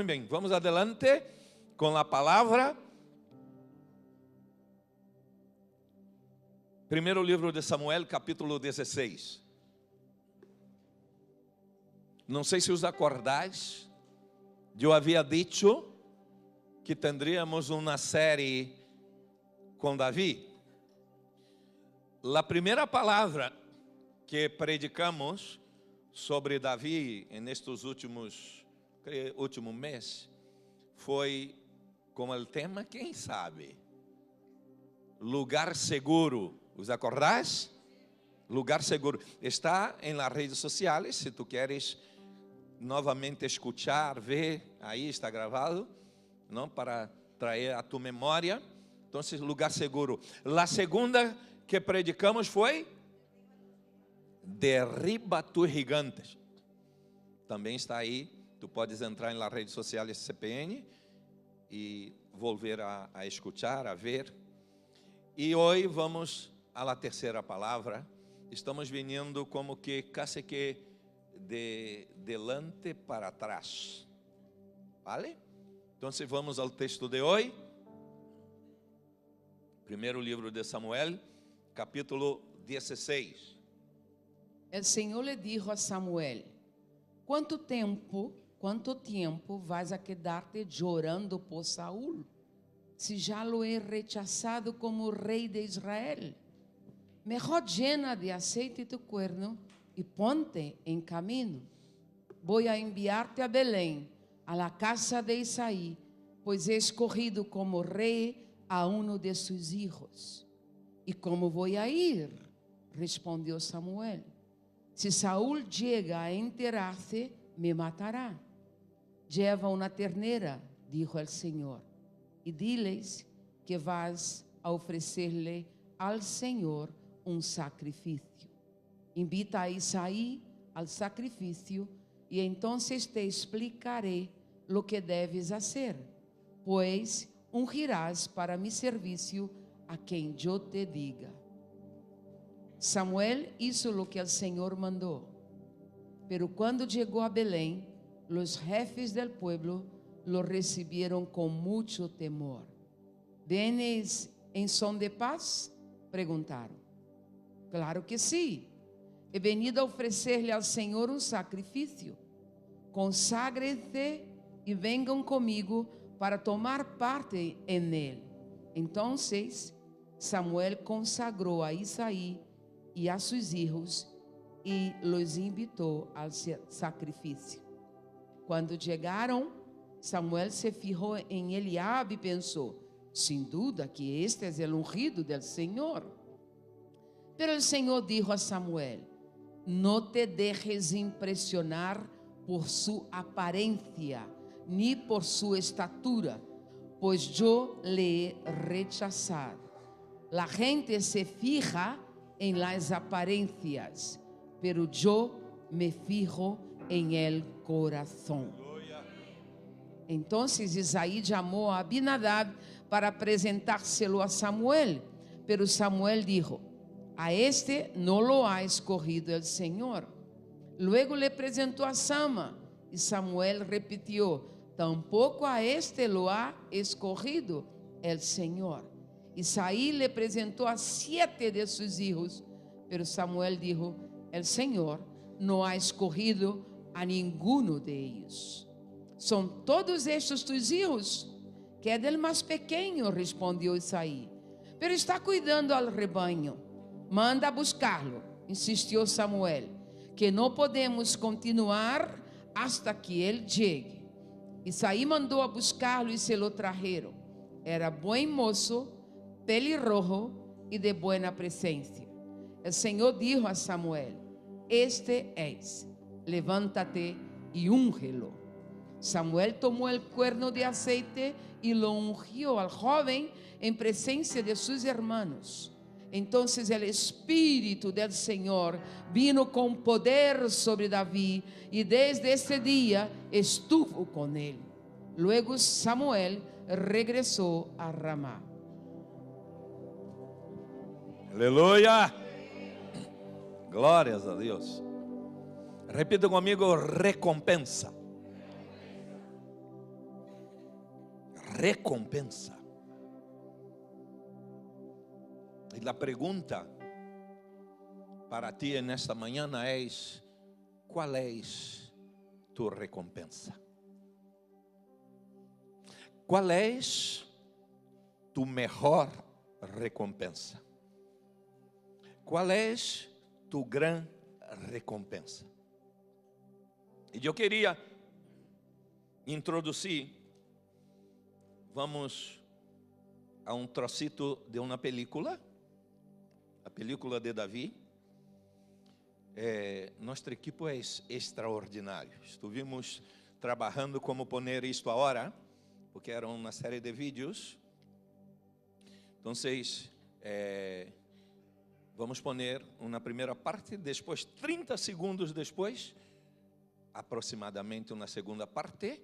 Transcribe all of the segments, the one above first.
Muy bien, vamos adelante con la palabra. Primeiro livro de Samuel, capítulo 16. Não sei se os acordáis, eu havia dito que tendríamos uma série com Davi. A primeira palavra que predicamos sobre Davi nestes último mês foi com o tema, quem sabe? Lugar seguro. ¿Os acordás? Lugar seguro. Está em las redes sociais, se tu queres novamente escuchar, ver, aí está gravado, não? Para trazer a tu memória. Então, lugar seguro. A segunda que predicamos foi derriba tus gigantes. Também está aí. Tu podes entrar nas redes sociais CPN e volver a escuchar, a ver. E hoje vamos a la terceira palavra. Estamos vindo como que casi que de delante para trás. ¿Vale? Então vamos ao texto de hoje. Primeiro livro de Samuel, capítulo 16. El Senhor le dijo a Samuel: quanto tempo vais a quedar-te llorando por Saúl, si já lo he rechazado como rei de Israel? Mejor llena de aceite tu cuerno y ponte en camino. Voy a enviarte a Belén, a la casa de Isaí, pues he escogido como rey a uno de sus hijos. ¿Y cómo voy a ir?, respondió Samuel. Si Saúl llega a enterarse, me matará. Lleva una ternera, dijo el Señor, y diles que vas a ofrecerle al Señor un sacrificio. Invita a Isaí al sacrificio y entonces te explicaré lo que debes hacer, pues ungirás para mi servicio a quien yo te diga. Samuel hizo lo que el Señor mandó, pero cuando llegó a Belén, los jefes del pueblo lo recibieron con mucho temor. ¿Vienes en son de paz?, preguntaron. Claro que sí. He venido a ofrecerle al Señor un sacrificio. Conságrense y vengan conmigo para tomar parte en él. Entonces Samuel consagró a Isaí y a sus hijos y los invitó al sacrificio. Cuando llegaron, Samuel se fijó en Eliab y pensó: sin duda que este es el ungido del Señor. Pero el Señor dijo a Samuel: no te dejes impresionar por su apariencia ni por su estatura, pues yo le he rechazado. La gente se fija en las apariencias, pero yo me fijo en el corazón. Entonces Isaí llamó a Abinadab para presentárselo a Samuel, pero Samuel dijo: a este no lo ha escogido el Señor. Luego le presentó a Sama y Samuel repitió: tampoco a este lo ha escogido el Señor. Isaí le presentó a 7 de sus hijos, pero Samuel dijo: el Señor no ha escogido a ninguno de ellos. ¿Son todos estos tus hijos? Queda el más pequeño, respondió Isaí, pero está cuidando al rebaño. Manda a buscarlo, insistiu Samuel, que não podemos continuar hasta que ele llegue. Isaí mandou a buscarlo e se lo trajeron. Era buen mozo, pelirrojo e de buena presencia. El Señor dijo a Samuel: este es, levántate y úngelo. Samuel tomó el cuerno de aceite y lo ungió al joven en presencia de sus hermanos. Entonces el Espíritu del Señor vino con poder sobre David y desde ese día estuvo con él. Luego Samuel regresó a Ramá. Aleluia! Glórias a Deus. Repita comigo: recompensa. recompensa. Y la pregunta para ti en esta mañana es: ¿cuál es tu recompensa? ¿Cuál es tu mejor recompensa? ¿Cuál es tu gran recompensa? E eu queria introduzir, vamos a um trocito de uma película, a película de Davi. Nossa equipe é extraordinária. Estivemos trabalhando como poner isto agora, porque era uma série de vídeos. Então, vamos poner uma primeira parte, depois 30 segundos depois, aproximadamente uma segunda parte,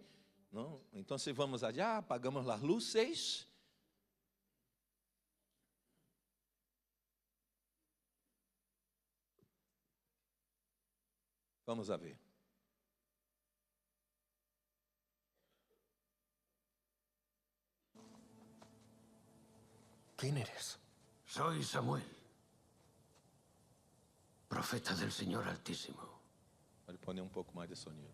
não? Então, vamos allá, apagamos as luzes. Vamos a ver. ¿Quién eres? Soy Samuel, profeta del Señor Altísimo. Pode poner um pouco mais de sonido.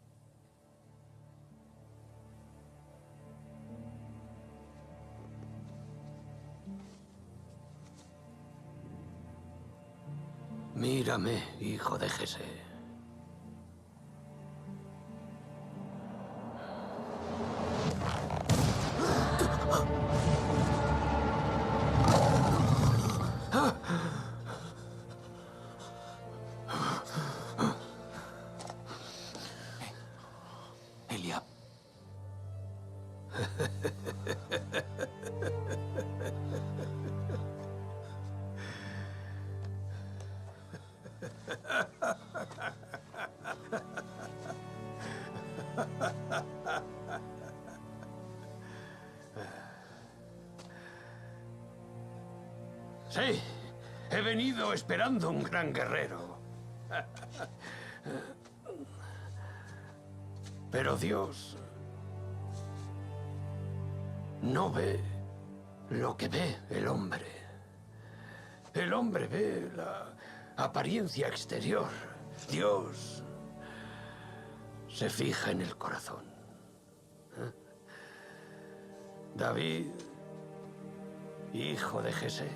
Mírame, hijo de Jesé. Eliab. Sí, he venido esperando un gran guerrero. Pero Dios no ve lo que ve el hombre. El hombre ve la apariencia exterior. Dios se fija en el corazón. David, hijo de Jesé,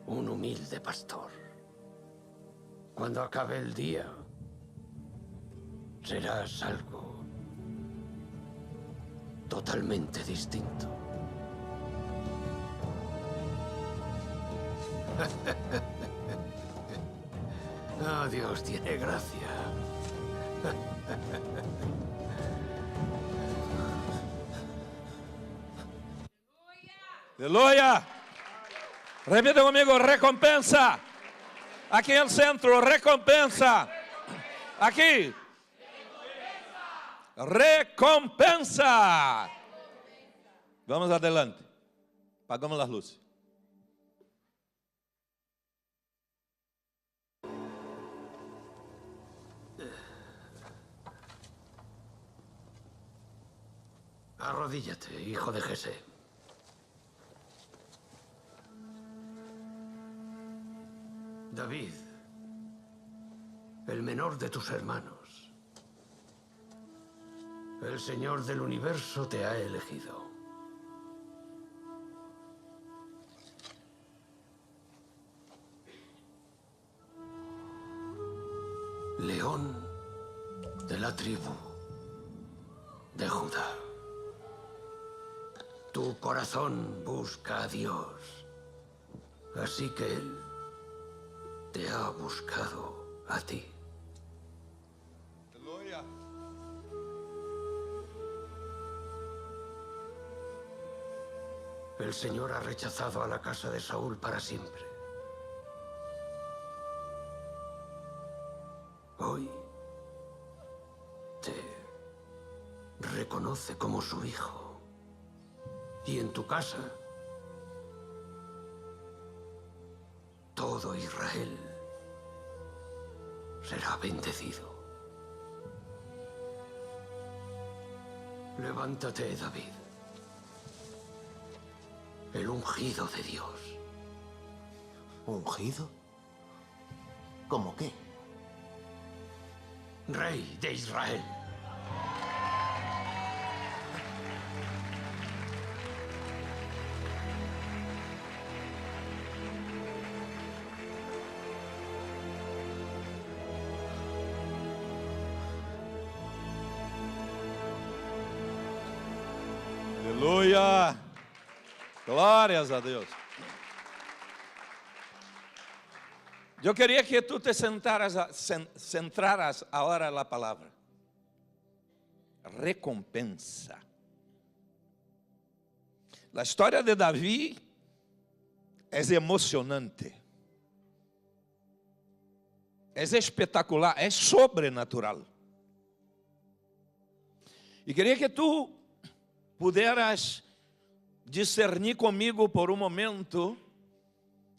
un humilde pastor. Cuando acabe el día, serás algo totalmente distinto. Ah, Dios tiene gracia. Aleluia! Repita comigo: recompensa. Aqui no centro, recompensa. Aqui. Recompensa. Vamos adelante. Apagamos as luzes. Arrodíllate, hijo de Jesé. David, el menor de tus hermanos. El Señor del universo te ha elegido. León de la tribu de Judá. Tu corazón busca a Dios, así que Él te ha buscado a ti. Aleluia. El Señor ha rechazado a la casa de Saúl para siempre. Hoy te reconoce como su hijo. Y en tu casa, todo Israel será bendecido. Levántate, David. el ungido de Dios. ¿Ungido? ¿Cómo qué? Rey de Israel. Aleluia! Glórias a Deus. Eu queria que tu te centraras agora na palavra. Recompensa. A história de Davi é emocionante. É espetacular, é sobrenatural. E queria que tu pudieras discernir comigo por um momento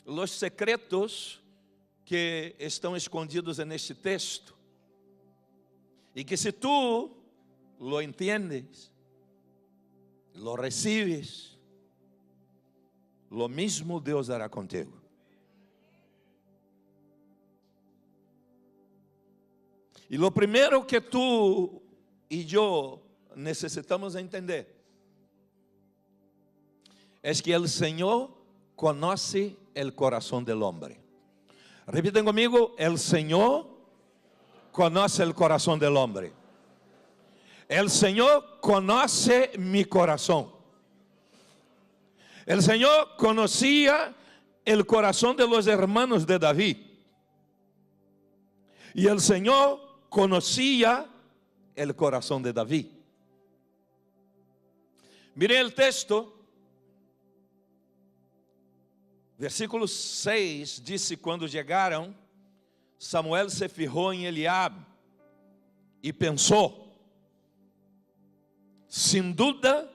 os secretos que estão escondidos neste texto. E que se tu lo entiendes, lo recibes, lo mismo Deus hará contigo. E lo primeiro que tu e eu necessitamos entender é que o Senhor conhece o coração do homem. Repitem comigo: o Senhor conhece o coração do homem. O Senhor conhece mi coração. O Senhor conhecia o coração de los hermanos de Davi. E o Senhor conhecia o coração de Davi. Miren o texto. Versículo 6 disse: quando chegaram, Samuel se fijou em Eliabe e pensou: sem dúvida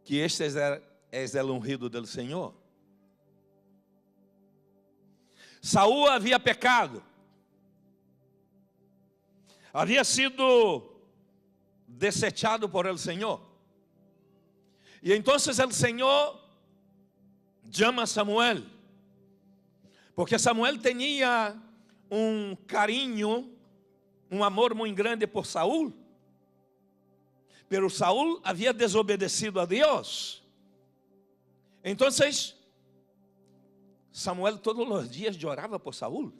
que este é o ungido do Senhor. Saúl havia pecado, havia sido desechado por el Senhor. E então o Senhor chama a Samuel, porque Samuel tinha um carinho, um amor muito grande por Saúl, pero Saúl havia desobedecido a Deus. Então Samuel todos os dias orava por Saúl.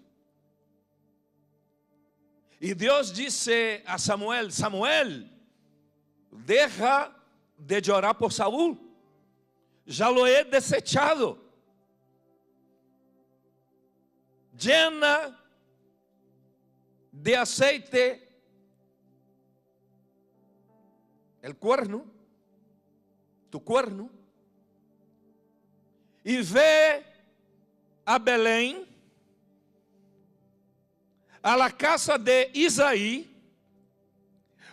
E Deus disse a Samuel: Samuel, deja de orar por Saúl, já lo he desechado. Llena de aceite el cuerno, tu cuerno, e ve a Belém, a la casa de Isaí,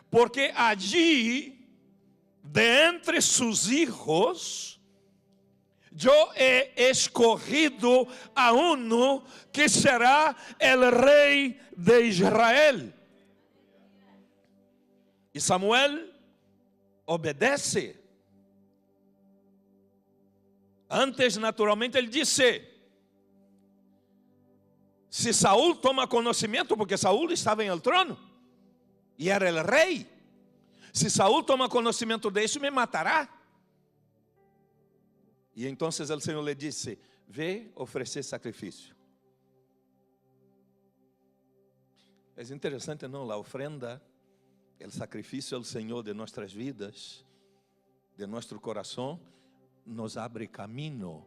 porque allí, de entre sus hijos, yo he escogido a uno que será el rey de Israel. E Samuel obedece. Antes, naturalmente, ele disse: se Saúl toma conhecimento, porque Saúl estava em el trono e era el rei, se Saúl toma conhecimento disso, me matará. E então o Senhor lhe disse: ve oferecer sacrifício. É interessante, não? A ofrenda, o sacrifício ao Senhor de nossas vidas, de nosso coração, nos abre caminho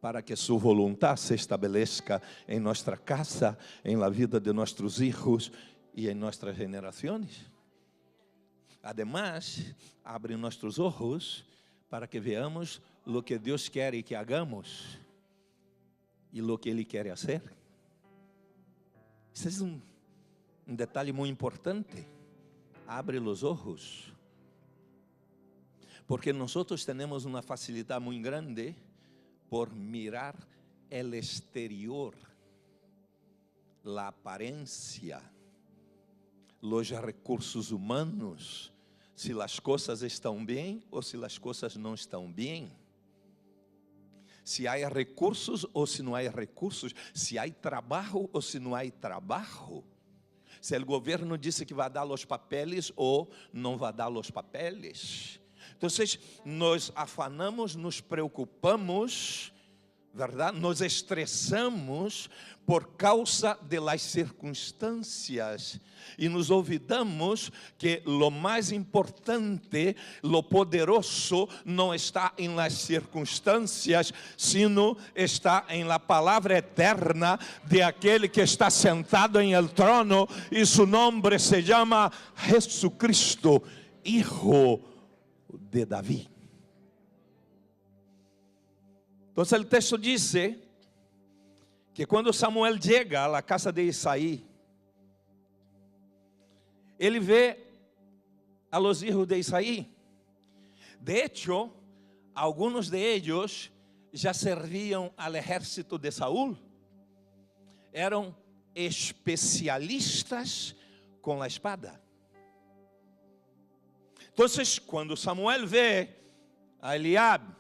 para que sua vontade se estabeleça em nossa casa, em la vida de nossos filhos e em nossas gerações. Además, abre nossos olhos para que veamos o que Deus quer que hagamos e o que Ele quer fazer. Esse é um detalhe muito importante. Abre os olhos, porque nós temos uma facilidade muito grande por mirar el exterior, la aparência, os recursos humanos, se as coisas estão bem ou se as coisas não estão bem. se há recursos ou se não há recursos, se há trabalho ou se não há trabalho, se o governo disse que vai dar os papeles ou não vai dar os papeles. Então, nós afanamos, nos preocupamos, verdade? Nos estressamos por causa das circunstâncias e nos olvidamos que lo mais importante, lo poderoso, não está em las circunstâncias, sino está em la palavra eterna de aquele que está sentado em el trono e su nombre se llama Jesucristo, Hijo de Davi. Então, o texto diz que quando Samuel chega à casa de Isaí, ele vê a los hijos de Isaí. De hecho, alguns de ellos já serviam ao exército de Saúl, eram especialistas com a espada. Então, quando Samuel vê a Eliab,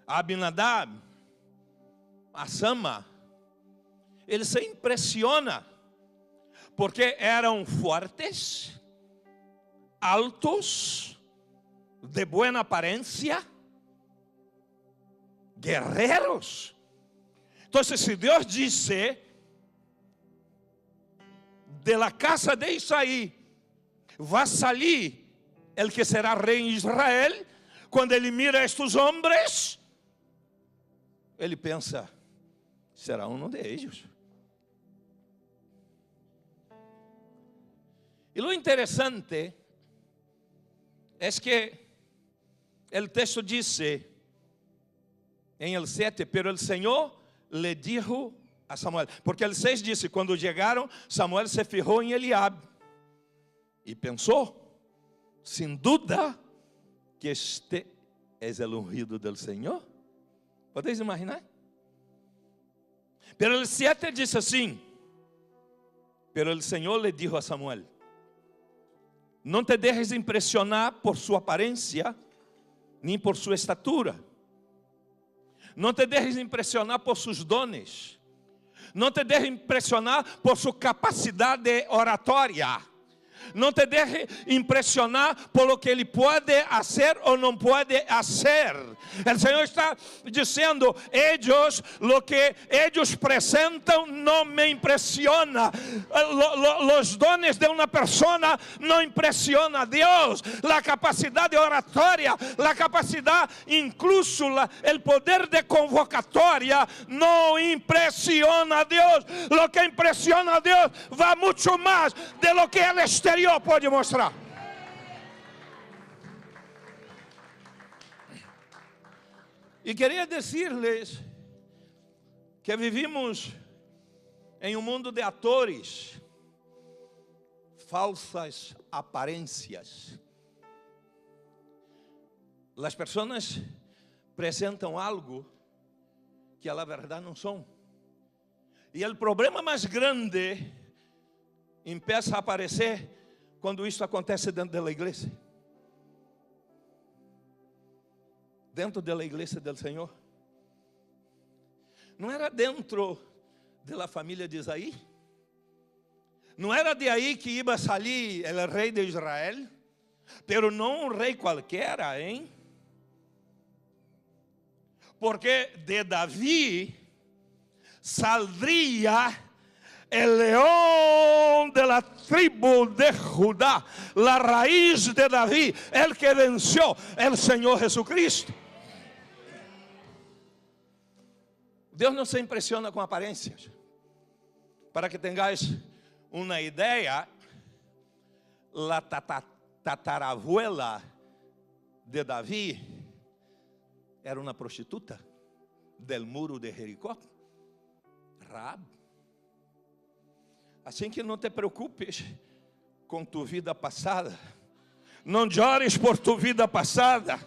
a Abinadab, a Sama, ele se impressiona, porque eram fortes, altos, de boa aparência, guerreiros. Então, se Deus disse, de la casa de Isaí, vai sair el que será rei em Israel, quando ele mira estes homens, ele pensa, será um deles. E o interessante é que o texto diz em el 7, pero el Senhor le dijo a Samuel, porque el 6 disse, quando chegaram, Samuel se fijou em Eliab e pensou, sem dúvida, que este é o ungido del Senhor. Podeis imaginar? Pero el 7 disse assim, pero el Senhor le dijo a Samuel, não te dejes impressionar por sua aparência, nem por sua estatura. Não te dejes impressionar por seus dones. Não te dejes impressionar por sua capacidade oratória. Não te deje impressionar por lo que ele pode fazer ou não pode fazer. O Senhor está dizendo, lo que eles apresentam não me impressiona. Os dones de uma pessoa não impressiona a Deus. A capacidade oratória, a capacidade, incluso o poder de convocatória, não impressiona a Deus. Lo que impressiona a Deus vai muito mais de lo que ele exterior pode mostrar. E queria dizer-lhes que vivimos em um mundo de atores, falsas aparências. As pessoas apresentam algo que a verdade não são. E o problema mais grande começa a aparecer quando isso acontece dentro da igreja. Dentro da igreja do Senhor. Não era dentro da família de Isaí? Não era de aí que ia sair o rei de Israel? Pero não um rei qualquer, hein? Porque de Davi saldría el león de la tribu de Judá, la raíz de David, el que venció, el Señor Jesucristo. Deus não se impressiona com aparências. Para que tengáis uma ideia, la tatarabuela de Davi era uma prostituta del muro de Jericó, Raab. Assim que não te preocupes com tu vida passada, não chores por tu vida passada,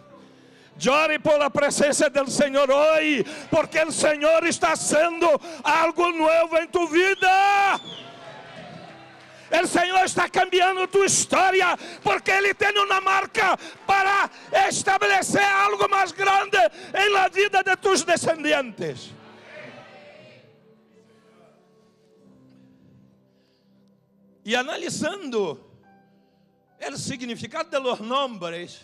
chore por a presença do Senhor hoje, porque o Senhor está fazendo algo novo em tu vida. El Señor está cambiando tu historia porque Él tiene una marca para establecer algo más grande en la vida de tus descendientes. Y analizando el significado de los nombres,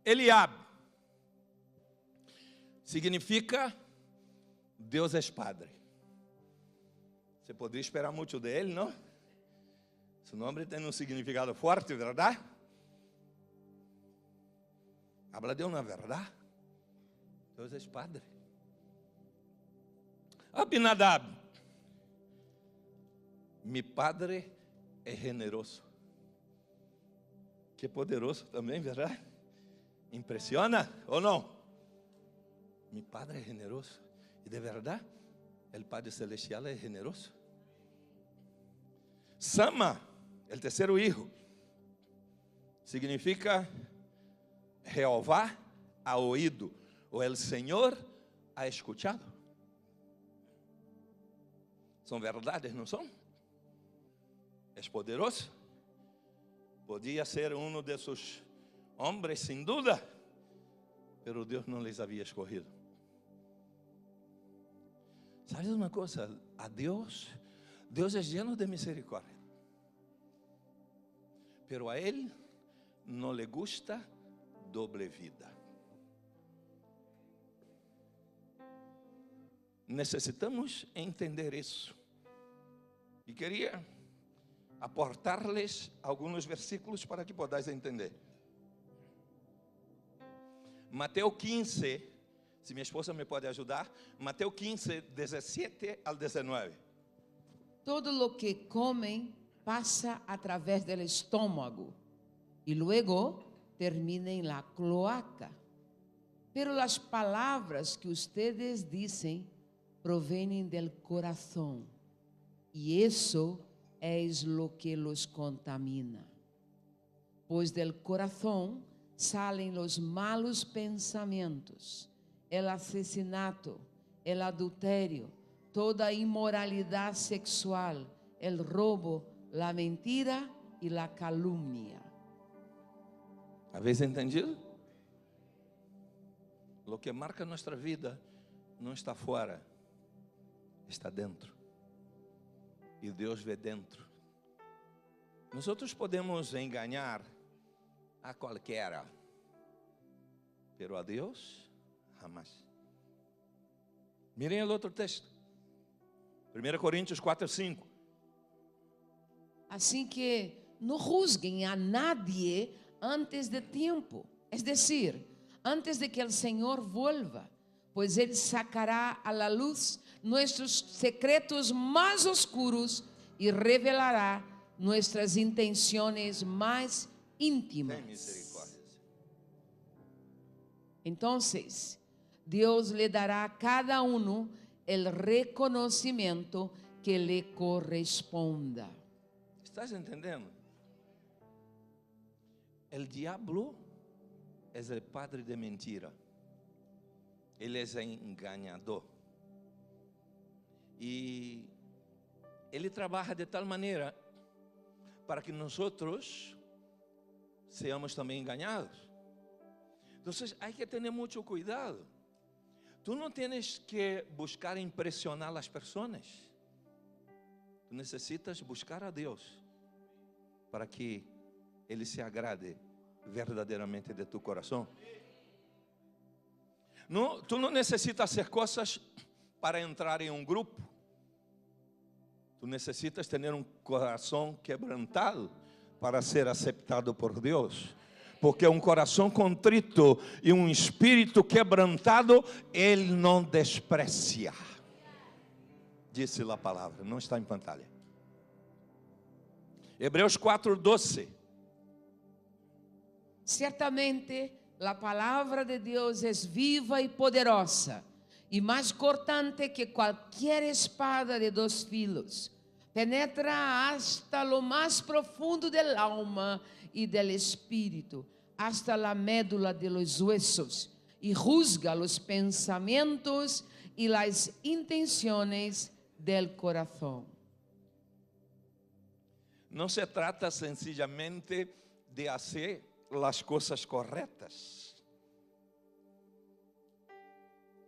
Eliab significa Deus é Padre. Você poderia esperar muito dele, não? Seu nome tem um significado forte, verdade? Habla de uma verdade. Deus é Padre. Abinadab, mi padre é generoso. Que poderoso também, verdade? Impressiona ou não? Mi padre é generoso. E de verdade, o Padre Celestial é generoso. Sama, o terceiro hijo, significa Jeová ha oído, ou el Senhor ha escuchado. São verdades, não são? É poderoso. Podia ser um desses homens, sem dúvida, pero Deus não les havia escolhido. ¿Sabes uma coisa? A Deus é lleno de misericórdia. Pero a Él não le gusta doble vida. Necessitamos entender isso. E queria aportar-lhes alguns versículos para que possais entender. Mateus 15, se minha esposa me pode ajudar, Mateus 15, 17 ao 19. Todo lo que comen pasa a través del estómago y luego termina en la cloaca. Pero las palabras que ustedes dicen provienen del corazón, y eso es lo que los contamina. Pues del corazón salen los malos pensamientos, el asesinato, el adulterio, toda inmoralidad sexual, el robo, la mentira y la calumnia. ¿Habéis entendido? Lo que marca nuestra vida não está fora, está dentro. E Deus vê dentro. Nós podemos enganar a qualquer, pero a Deus, jamais. Mirem o outro texto. 1 Coríntios 4, 5. Así que no juzguen a nadie antes de tiempo, es decir, antes de que el Señor vuelva, pues Él sacará a la luz nuestros secretos más oscuros y revelará nuestras intenciones más íntimas. Tem misericórdia. Entonces, Dios le dará a cada uno el reconocimiento que le corresponda. ¿Estás entendendo? El diablo es el padre de mentira. Ele é enganador. E ele trabalha de tal maneira para que nós seamos também enganados. Então, há que ter muito cuidado. Tu não tens que buscar impressionar as pessoas. Tu necessitas buscar a Deus para que Ele se agrade verdadeiramente de tu coração. Não, tu não necessitas hacer coisas para entrar em grupo. Tu necessitas ter coração quebrantado para ser aceptado por Deus. Porque coração contrito e espírito quebrantado, Ele não desprecia. Disse a palavra, não está em pantalla. Hebreus 4:12. Ciertamente, la palabra de Dios es viva y poderosa, y más cortante que cualquier espada de dos filos. Penetra hasta lo más profundo del alma y del espíritu, hasta la médula de los huesos, y juzga los pensamientos y las intenciones del corazón. Não se trata sencillamente de hacer las cosas corretas.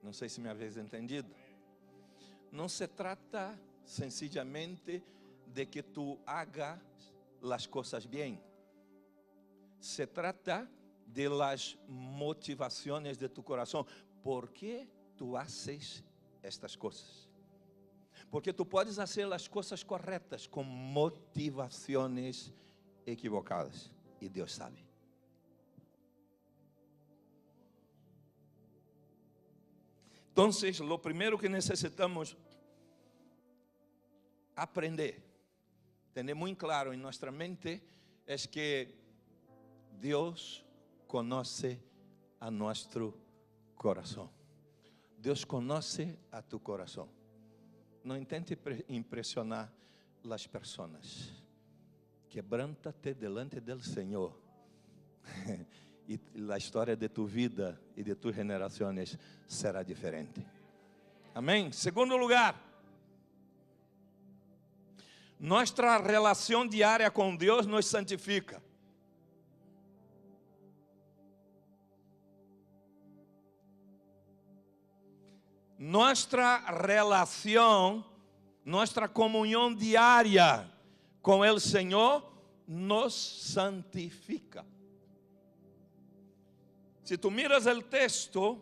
Não sei se me habéis entendido. Não se trata sencillamente de que tu hagas las cosas bien. Se trata de las motivaciones de tu corazón. ¿Por qué tú haces estas cosas? Porque tú puedes hacer las cosas correctas con motivaciones equivocadas. Y Dios sabe. Entonces, lo primero que necesitamos aprender, tener muy claro en nuestra mente, es que Dios conoce a nuestro corazón. Dios conoce a tu corazón. No intente impresionar las personas. Quebranta-te delante del Señor. Y la historia de tu vida y de tus generaciones será diferente. Amén. Segundo lugar, nuestra relación diaria con Dios nos santifica. Nuestra relación, nuestra comunión diaria con el Señor nos santifica. Se tu miras o texto,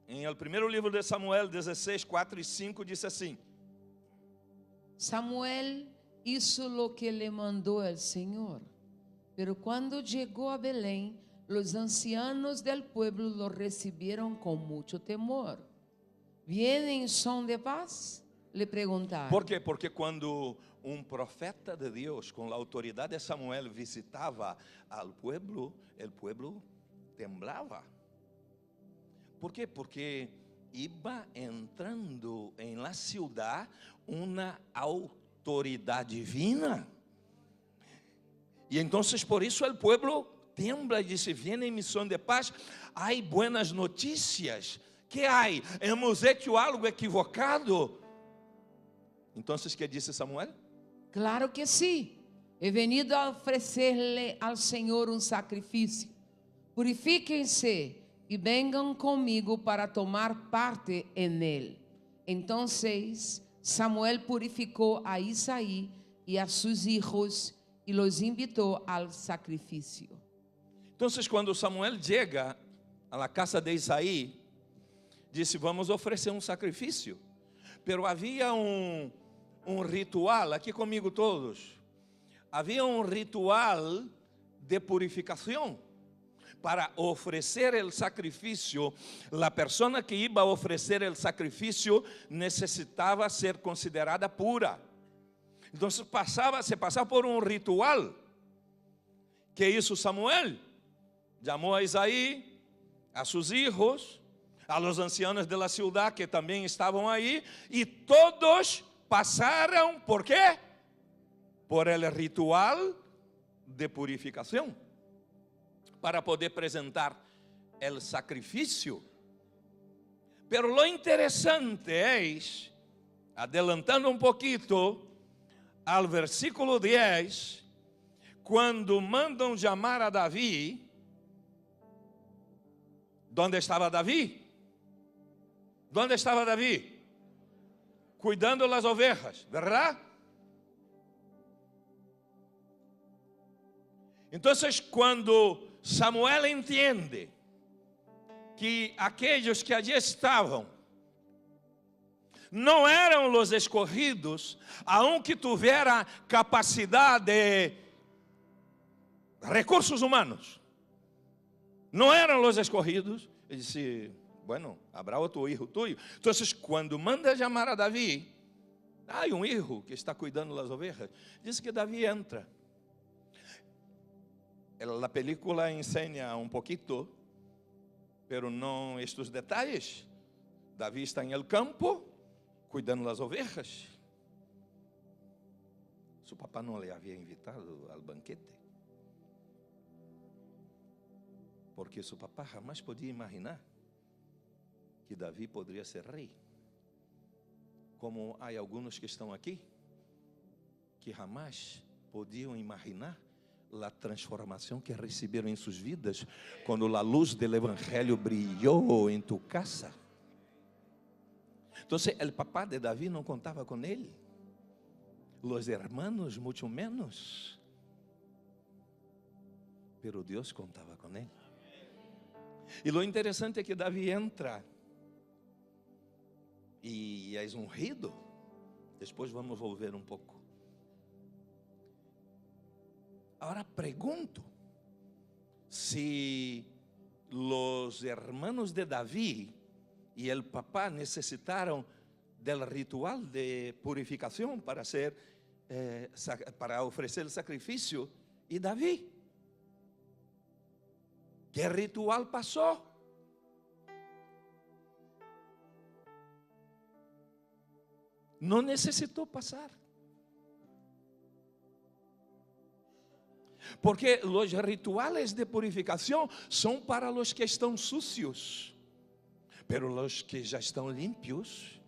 em el primeiro livro de Samuel 16, 4 e 5, diz assim: Samuel hizo lo que le mandó el Señor, pero cuando llegó a Belén, los ancianos del pueblo lo recibieron con mucho temor. ¿Viene en son de paz? Le preguntaron. Por quê? Porque quando um profeta de Deus, com a autoridade de Samuel, visitava al pueblo, el pueblo temblava. Por quê? Porque iba entrando em la ciudad uma autoridade divina. E então, por isso, o pueblo tembla e diz: viene em missão de paz, há buenas notícias. Que há? Hemos hecho algo equivocado. Então, que disse Samuel? Claro que sí. He venido a ofrecerle al Señor un sacrificio. Purifíquense y vengan conmigo para tomar parte en él. Entonces Samuel purificó a Isaí y a sus hijos y los invitó al sacrificio. Entonces, quando Samuel chega a la casa de Isaí, disse: vamos oferecer um sacrifício. Pero havia um ritual, aqui comigo todos, havia um ritual de purificação. Para oferecer o sacrifício, a pessoa que iba a oferecer o sacrifício necessitava ser considerada pura. Então se passava por um ritual. Que isso Samuel chamou a Isaí, a seus filhos, a los ancianos de la ciudad que também estavam aí, e todos passaram, ¿por quê? Por el ritual de purificação, para poder apresentar el sacrifício. Pero lo interesante es, adelantando um pouquito, al versículo 10, quando mandam chamar a Davi, ¿dónde estava Davi? ¿Dónde estava Davi? Cuidando das ovejas, ¿verdad? Então, quando Samuel entende que aqueles que allí estavam não eram os escolhidos, aunque tivera capacidade, recursos humanos, não eram os escolhidos, ele disse: bueno, habrá outro hijo tuyo. Então, quando manda chamar a Davi, há um hijo que está cuidando das ovejas, diz que Davi entra. A película ensina um pouquito, pero não estes detalhes. Davi está em el campo, cuidando das ovejas. Su papá não le havia invitado al banquete, porque su papá jamás podia imaginar que Davi poderia ser rei. Como há alguns que estão aqui, que jamais podiam imaginar a transformação que receberam em suas vidas, quando a luz do Evangelho brilhou em tu casa. Então, o papá de Davi não contava com ele, os hermanos muito menos, pero Deus contava com ele. E o interessante é que Davi entra e é ungido. Depois vamos volver um pouco. Agora pergunto, se os hermanos de Davi e o papá necessitaram del ritual de purificação para para oferecer o sacrifício, e Davi, que ritual passou? Não necessitou passar. Porque os rituales de purificação são para os que estão sucios, pero os que já estão limpios,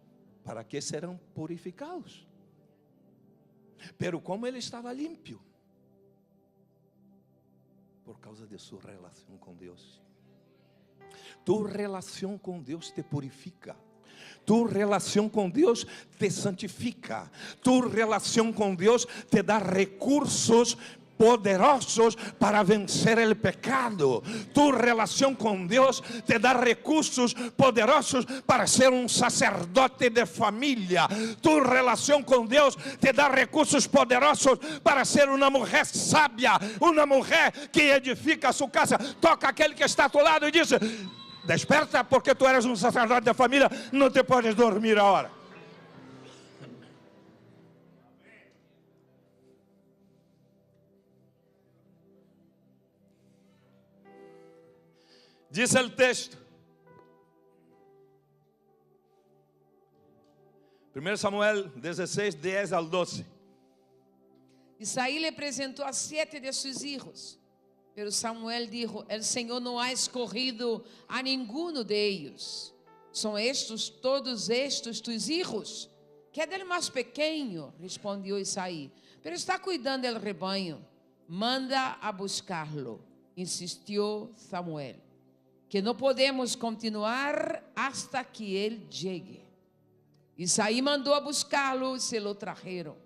para que serão purificados? Pero como ele estava limpo? Por causa de sua relação com Deus. Tu relação com Deus te purifica. Tu relação com Deus te santifica. Tu relação com Deus te dá recursos poderosos para vencer o pecado. Tu relação com Deus te dá recursos poderosos para ser um sacerdote de família. Tu relação com Deus te dá recursos poderosos para ser uma mulher sábia, uma mulher que edifica a sua casa. Toca aquele que está ao teu lado e diz: desperta, porque tu eres um sacerdote de família, não te podes dormir a hora. Diz o texto, 1 Samuel 16, 10 al 12. Isaí le apresentou a 7 de seus filhos, pero Samuel dijo: el Señor no ha escogido a ninguno de ellos. ¿Son estos todos estos tus hijos? Que é del mais pequeno, respondió Isaí, pero está cuidando del rebanho. Manda a buscarlo, insistiu Samuel, que não podemos continuar hasta que ele chegue. Isaí mandou a buscá-lo e se lo trajeron.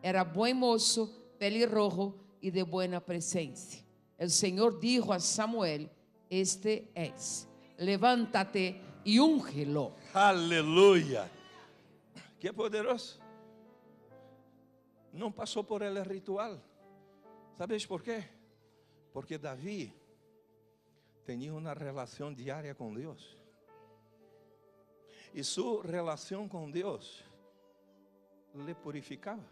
Era bom moço, pelirrojo e de buena presencia. El Senhor dijo a Samuel: este es, levántate e úngelo. Aleluia. Que poderoso. Não passou por ele ritual. ¿Sabes por quê? Porque Davi tinha uma relação diária com Deus. E sua relação com Deus lhe purificava.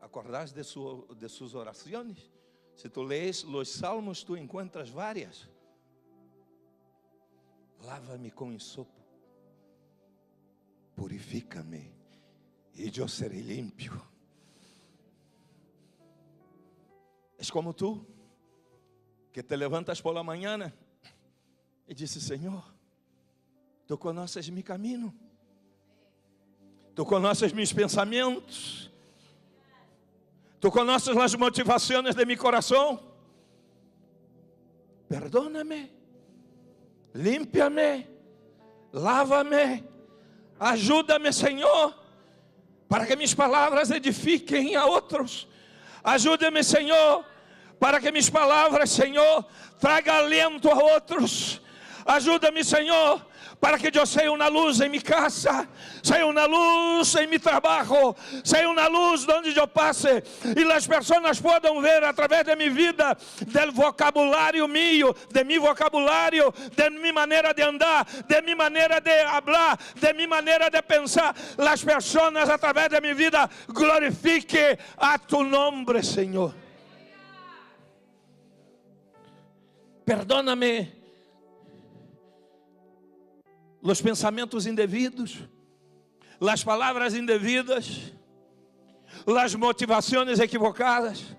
¿Acordás de suas orações? Se tu lees os salmos, tu encontras várias. Lava-me com hisopo, purifica-me, e eu serei limpo. É como tu, que te levantas por la mañana e disse: Senhor, tu conheces meu caminho, tu conheces meus pensamentos, tu conheces as motivações de meu coração. Perdóname, límpiame, lava-me, ajuda-me, Senhor, para que minhas palavras edifiquem a outros. Ajuda-me, Senhor, para que minhas palavras, Senhor, traga alento a outros. Ajuda-me, Senhor, para que eu seja uma luz em minha casa, seja uma luz em meu trabalho, seja uma luz onde eu passe, e as pessoas possam ver através de minha vida, do vocabulário meu, de meu vocabulário, de minha maneira de andar, de minha maneira de falar, de minha maneira de pensar. As pessoas através de minha vida glorifiquem a tu nome, Senhor. Perdóname os pensamentos indevidos, as palavras indevidas, as motivações equivocadas.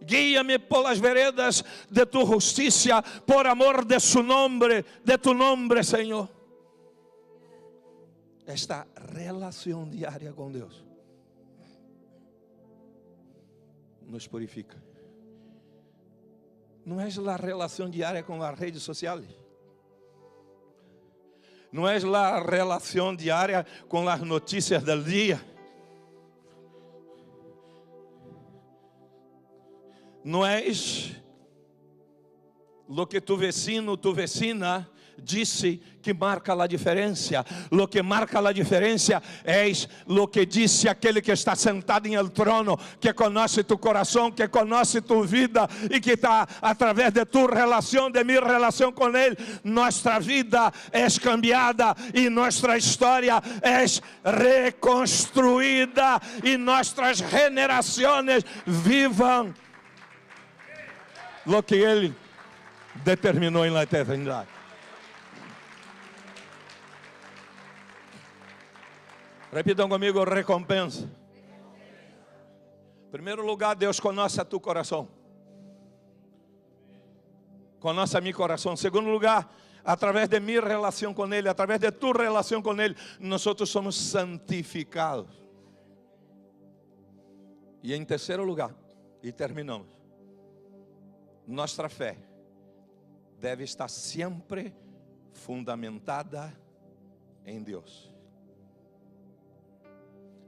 Guía-me por las veredas de tu justicia, por amor de su nombre, de tu nombre, Señor. Esta relación diaria con Dios nos purifica. No es la relación diaria con las redes sociales. No es la relación diaria con las noticias del día. No es lo que tu vecino, tu vecina disse que marca a diferença. Lo que marca a diferença é lo que disse aquele que está sentado em el trono, que conhece tu coração, que conhece tu vida e que está através de tu relação, de minha relação com Ele. Nossa vida é cambiada e nossa história é reconstruída e nossas generações vivam lo que Ele determinou na eternidade. Repitam comigo, recompensa. Em primeiro lugar, Deus conhece a tu coração. Conhece a meu coração. Em segundo lugar, através de minha relação com Ele, através de tu relação com Ele, nós somos santificados. E em terceiro lugar, e terminamos, nossa fé deve estar sempre fundamentada em Deus.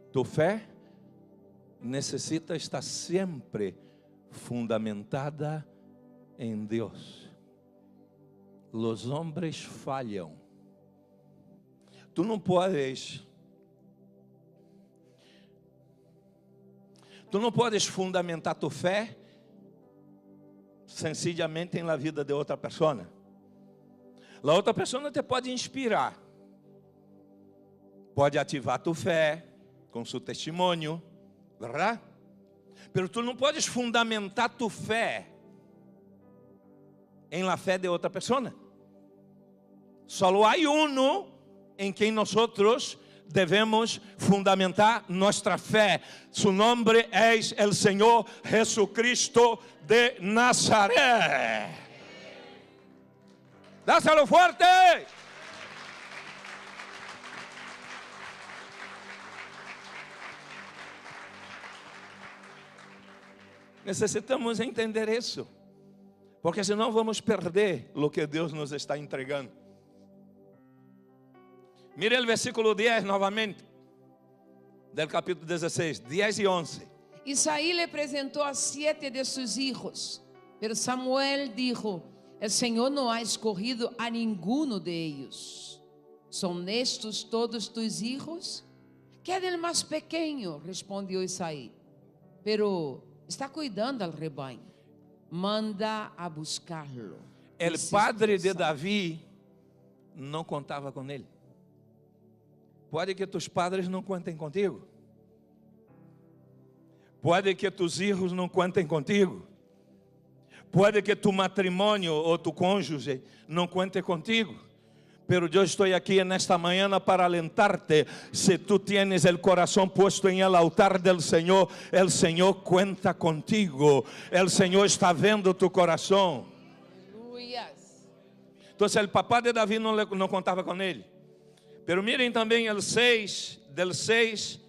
Tu fé necessita estar sempre fundamentada em Deus. Os homens falham. Tu não podes fundamentar tu fé sencillamente na vida de outra pessoa. A outra pessoa te pode inspirar, pode ativar tu fé com seu testemunho, verdade? Mas tu não podes fundamentar tu fé em la fé de outra pessoa. Só há um em quem nós devemos fundamentar nossa fé. Su nome é o Senhor Jesucristo de Nazaré. Dáselo fuerte. Necessitamos entender isso, porque senão vamos perder o que Deus nos está entregando. Mire o versículo 10 novamente, del capítulo 16, 10 e 11. Isaí le presentó a 7 de sus hijos, pero Samuel dijo: el Señor no ha escogido a ninguno de ellos. ¿Son estos todos tus hijos? Queda el más pequeño, respondió Isaí, pero está cuidando al rebaño. Manda a buscarlo. El padre de Davi não contava com ele. Pode que tus padres não contem contigo. Pode que tus hijos não contem contigo. Pode que tu matrimônio ou tu cônjuge não conte contigo. Pero eu estou aqui nesta manhã para alentarte. Se tu tienes el corazón puesto en el altar del Señor, el Señor cuenta contigo. El Señor está vendo tu coração. Então, el papá de Davi não contava com ele. Pero miren também el 6, del 6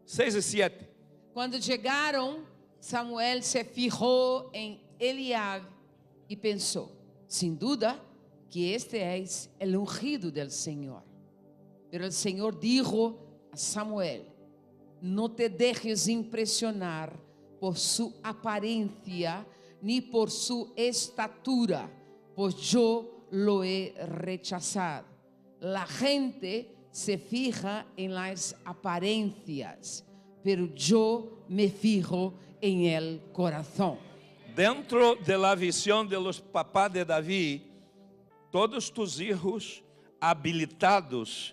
e 7. Quando chegaram, Samuel se fijou em Eliab e pensou: sin duda que este es el ungido del Señor. Pero el Señor dijo a Samuel: no te dejes impresionar por su apariencia ni por su estatura, pues yo lo he rechazado. La gente se fija en las apariencias, pero yo me fijo en el corazón. Dentro de la visión de los papás de Davi, todos tus hijos habilitados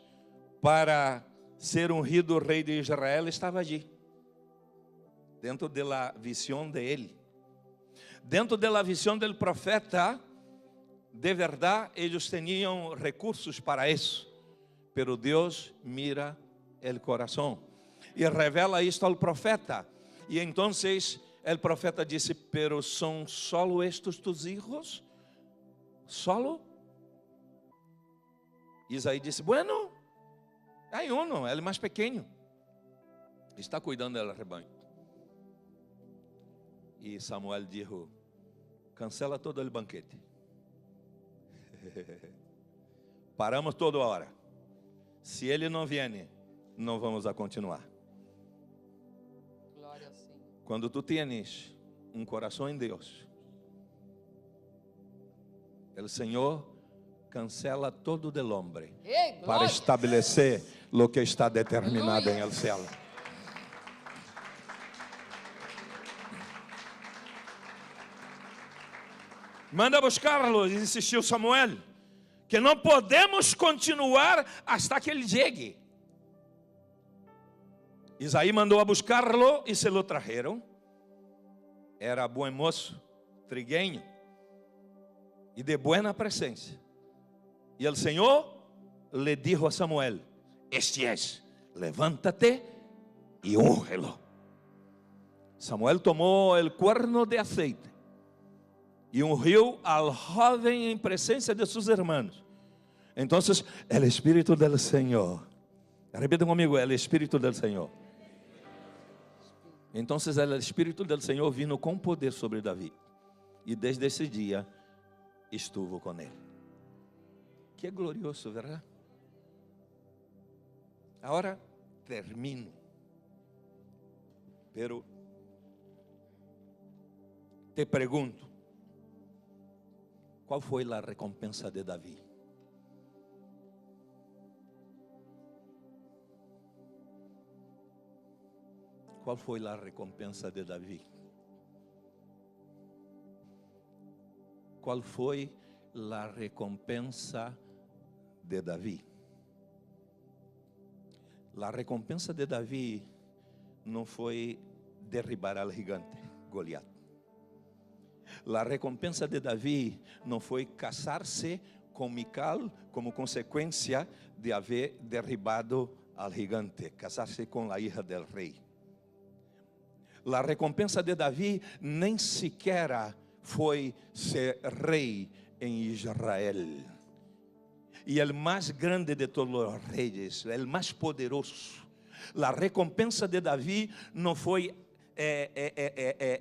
para ser ungido rei de Israel estavam allí. Dentro de la visión de él. Dentro de la visión del profeta, de verdade, eles tinham recursos para isso. Pero Deus mira el coração e revela isto ao profeta. E então El profeta disse, pero são solo estos tus hijos? Solo? Isaí disse, bueno, hay uno, ele mais pequeno. Está cuidando do rebanho. E Samuel disse, cancela todo o banquete. Paramos toda hora. Se ele não viene, não vamos a continuar. Glória ao Senhor. Quando tu tienes um coração em Deus, o Senhor cancela todo del hombre Ei, para glória. estabelecer lo que está determinado Aleluia. en el cielo. Manda buscarlo, insistiu Samuel, que não podemos continuar hasta que ele chegue. Isaí mandou a buscarlo e se lo trajeron. Era bom moço, trigueño e de buena presencia. E o Senhor le dijo a Samuel, este es, levántate y úngelo. Samuel tomou el cuerno de aceite e ungiu al joven en presencia de sus hermanos. Entonces, el Espíritu del Señor, repita conmigo, el Espíritu del Señor. Entonces, el Espíritu del Señor vino com poder sobre Davi. E desde esse dia, estuvo com ele. Que glorioso, verdade? Agora termino. Pero te pergunto, qual foi a recompensa de Davi? Qual foi a recompensa de Davi? Qual foi a recompensa de Davi? A recompensa de Davi não foi derribar al gigante Goliat. A recompensa de Davi não foi casar-se com Mical como consequência de haver derribado al gigante, casar-se com a hija del rei. A recompensa de Davi nem sequer foi ser rei em Israel. E o mais grande de todos os reis, o mais poderoso. A recompensa de Davi não foi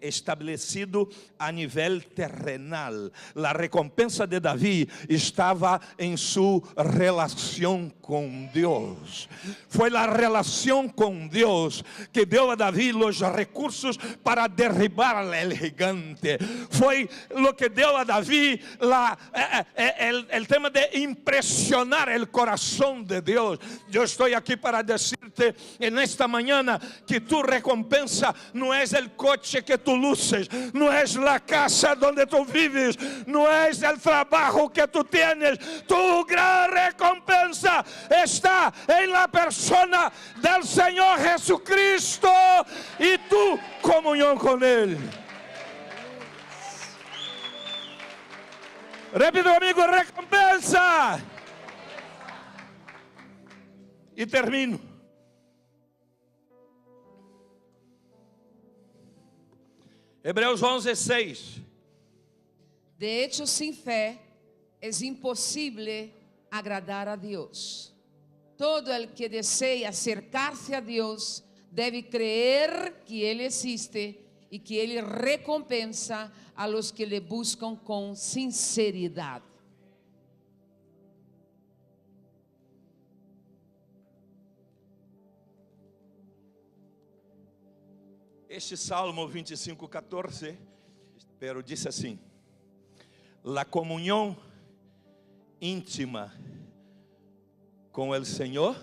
estabelecido a nível terrenal. A recompensa de Davi estava em sua relação com Deus. Foi a relação com Deus que deu a Davi os recursos para derribar o gigante. Foi o que deu a Davi o tema de impressionar o coração de Deus. Eu estou aqui para dizer-te nesta manhã que tu recompensa não é o coche que tu luces, não é a casa onde tu vives, não é o trabalho que tu tienes. Tu gran recompensa está em la persona del Senhor Jesucristo e tu comunhão com Ele. Repita comigo, recompensa. E termino. Hebreus 11:6. De hecho, sin fe es imposible agradar a Dios. Todo el que desee acercarse a Dios debe creer que Él existe y que Él recompensa a los que le buscan con sinceridad. Este Salmo 25:14, pero disse assim: la comunhão íntima com o Senhor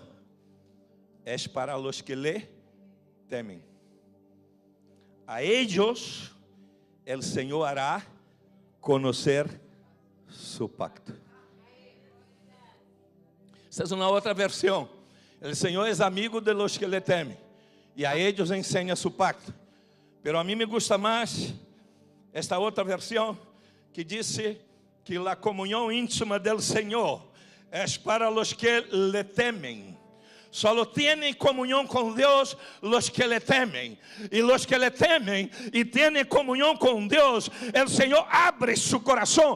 é para os que le temem. A ellos el Senhor hará conocer su pacto. Essa é uma outra versão. O Senhor é amigo de los que le temem e a ellos ensina su pacto. Pero a mim me gusta mais esta outra versão que diz que a comunhão íntima del Senhor é para os que le temem. Solo tienen comunión con Dios los que le temen. Y los que le temen y tienen comunión con Dios, el Señor abre su corazón